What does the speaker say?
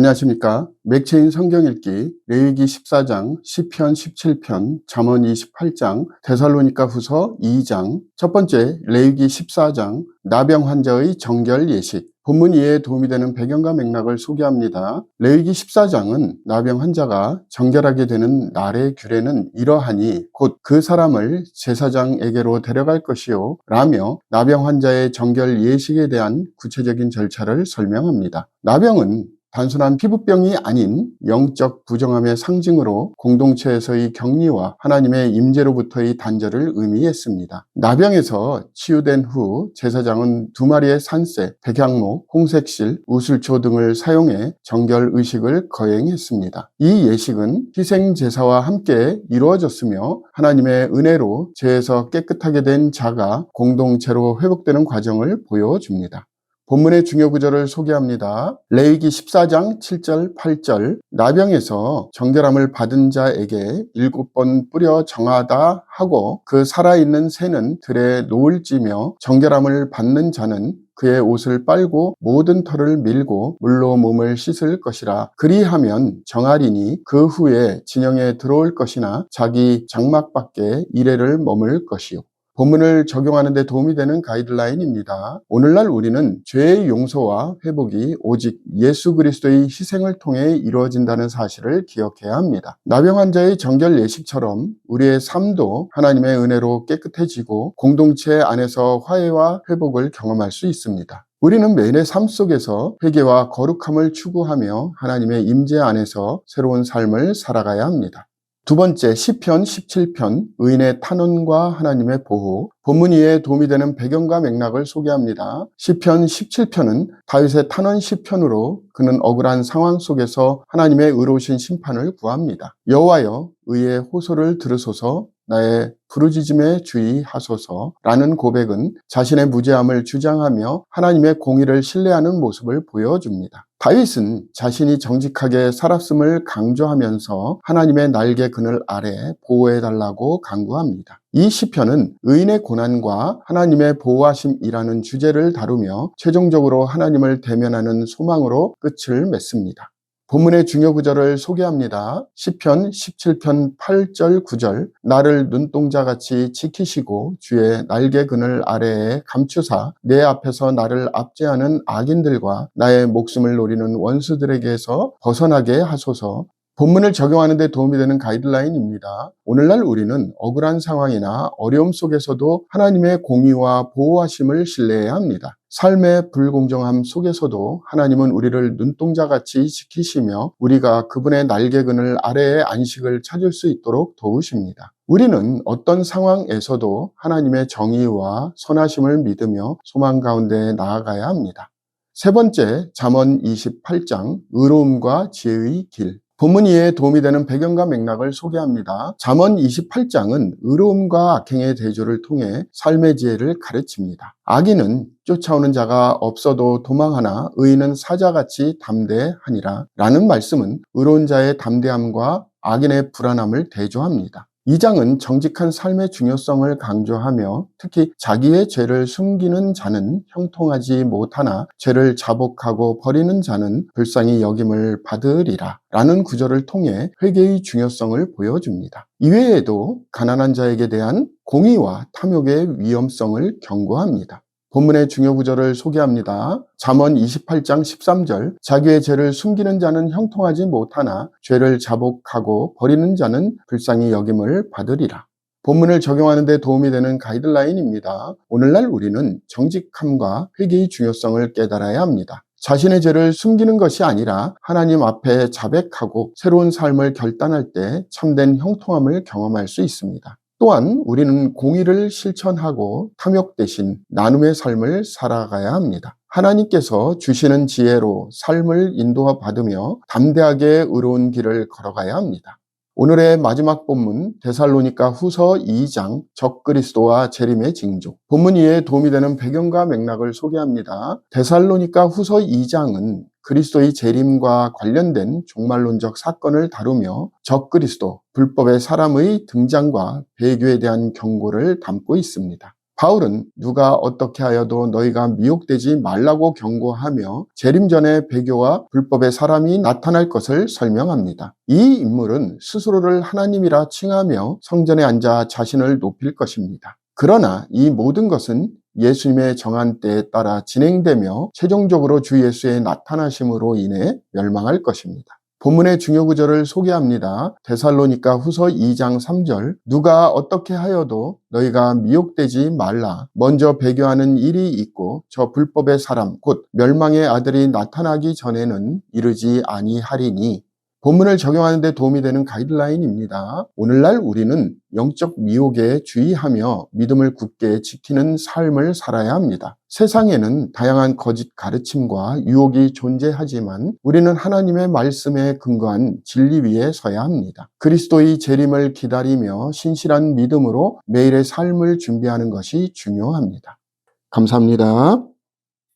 안녕하십니까. 맥체인 성경 읽기 레위기 14장, 시편 17편, 잠언 28장, 데살로니가 후서 2장. 첫 번째, 레위기 14장 나병 환자의 정결 예식. 본문 이해에 도움이 되는 배경과 맥락을 소개합니다. 레위기 14장은 나병 환자가 정결하게 되는 날의 규례는 이러하니 곧 그 사람을 제사장에게로 데려갈 것이요 라며 나병 환자의 정결 예식에 대한 구체적인 절차를 설명합니다. 나병은 단순한 피부병이 아닌 영적 부정함의 상징으로 공동체에서의 격리와 하나님의 임재로부터의 단절을 의미했습니다. 나병에서 치유된 후 제사장은 2마리의 산새, 백향목, 홍색실, 우슬초 등을 사용해 정결 의식을 거행했습니다. 이 예식은 희생 제사와 함께 이루어졌으며 하나님의 은혜로 죄에서 깨끗하게 된 자가 공동체로 회복되는 과정을 보여줍니다. 본문의 중요 구절을 소개합니다. 레위기 14장 7절 8절 나병에서 정결함을 받은 자에게 7번 뿌려 정하다 하고 그 살아있는 새는 들에 놓을지며 정결함을 받는 자는 그의 옷을 빨고 모든 털을 밀고 물로 몸을 씻을 것이라. 그리하면 정하리니 그 후에 진영에 들어올 것이나 자기 장막 밖에 이레를 머물 것이요. 본문을 적용하는 데 도움이 되는 가이드라인입니다. 오늘날 우리는 죄의 용서와 회복이 오직 예수 그리스도의 희생을 통해 이루어진다는 사실을 기억해야 합니다. 나병 환자의 정결 예식처럼 우리의 삶도 하나님의 은혜로 깨끗해지고 공동체 안에서 화해와 회복을 경험할 수 있습니다. 우리는 매일의 삶 속에서 회개와 거룩함을 추구하며 하나님의 임재 안에서 새로운 삶을 살아가야 합니다. 두 번째, 시편 17편 의인의 탄원과 하나님의 보호. 본문 이해에 도움이 되는 배경과 맥락을 소개합니다. 시편 17편은 다윗의 탄원 시편으로 그는 억울한 상황 속에서 하나님의 의로우신 심판을 구합니다. 여호와여 의의 호소를 들으소서, 나의 부르짖음에 주의하소서라는 고백은 자신의 무죄함을 주장하며 하나님의 공의를 신뢰하는 모습을 보여줍니다. 다윗은 자신이 정직하게 살았음을 강조하면서 하나님의 날개 그늘 아래 보호해달라고 간구합니다. 이 시편은 의인의 고난과 하나님의 보호하심이라는 주제를 다루며 최종적으로 하나님을 대면하는 소망으로 끝을 맺습니다. 본문의 중요 구절을 소개합니다. 시편 17편 8절 9절 나를 눈동자같이 지키시고 주의 날개 그늘 아래에 감추사 내 앞에서 나를 압제하는 악인들과 나의 목숨을 노리는 원수들에게서 벗어나게 하소서. 본문을 적용하는 데 도움이 되는 가이드라인입니다. 오늘날 우리는 억울한 상황이나 어려움 속에서도 하나님의 공의와 보호하심을 신뢰해야 합니다. 삶의 불공정함 속에서도 하나님은 우리를 눈동자같이 지키시며 우리가 그분의 날개 그늘 아래에 안식을 찾을 수 있도록 도우십니다. 우리는 어떤 상황에서도 하나님의 정의와 선하심을 믿으며 소망 가운데 나아가야 합니다. 세 번째, 잠언 28장 의로움과 지혜의 길. 본문 이해에 도움이 되는 배경과 맥락을 소개합니다. 잠언 28장은 의로움과 악행의 대조를 통해 삶의 지혜를 가르칩니다. 악인은 쫓아오는 자가 없어도 도망하나 의인은 사자같이 담대하니라 라는 말씀은 의로운 자의 담대함과 악인의 불안함을 대조합니다. 이 장은 정직한 삶의 중요성을 강조하며 특히 자기의 죄를 숨기는 자는 형통하지 못하나 죄를 자복하고 버리는 자는 불쌍히 여김을 받으리라 라는 구절을 통해 회개의 중요성을 보여줍니다. 이외에도 가난한 자에게 대한 공의와 탐욕의 위험성을 경고합니다. 본문의 중요 구절을 소개합니다. 잠언 28장 13절 자기의 죄를 숨기는 자는 형통하지 못하나 죄를 자복하고 버리는 자는 불쌍히 여김을 받으리라. 본문을 적용하는 데 도움이 되는 가이드라인입니다. 오늘날 우리는 정직함과 회개의 중요성을 깨달아야 합니다. 자신의 죄를 숨기는 것이 아니라 하나님 앞에 자백하고 새로운 삶을 결단할 때 참된 형통함을 경험할 수 있습니다. 또한 우리는 공의를 실천하고 탐욕 대신 나눔의 삶을 살아가야 합니다. 하나님께서 주시는 지혜로 삶을 인도받으며 담대하게 의로운 길을 걸어가야 합니다. 오늘의 마지막 본문 데살로니가 후서 2장 적그리스도와 재림의 징조. 본문 이해에 도움이 되는 배경과 맥락을 소개합니다. 데살로니가 후서 2장은 그리스도의 재림과 관련된 종말론적 사건을 다루며 적그리스도, 불법의 사람의 등장과 배교에 대한 경고를 담고 있습니다. 바울은 누가 어떻게 하여도 너희가 미혹되지 말라고 경고하며 재림 전에 배교와 불법의 사람이 나타날 것을 설명합니다. 이 인물은 스스로를 하나님이라 칭하며 성전에 앉아 자신을 높일 것입니다. 그러나 이 모든 것은 예수님의 정한 때에 따라 진행되며 최종적으로 주 예수의 나타나심으로 인해 멸망할 것입니다. 본문의 중요 구절을 소개합니다. 데살로니가 후서 2장 3절 누가 어떻게 하여도 너희가 미혹되지 말라. 먼저 배교하는 일이 있고 저 불법의 사람 곧 멸망의 아들이 나타나기 전에는 이르지 아니하리니. 본문을 적용하는 데 도움이 되는 가이드라인입니다. 오늘날 우리는 영적 미혹에 주의하며 믿음을 굳게 지키는 삶을 살아야 합니다. 세상에는 다양한 거짓 가르침과 유혹이 존재하지만 우리는 하나님의 말씀에 근거한 진리 위에 서야 합니다. 그리스도의 재림을 기다리며 신실한 믿음으로 매일의 삶을 준비하는 것이 중요합니다. 감사합니다.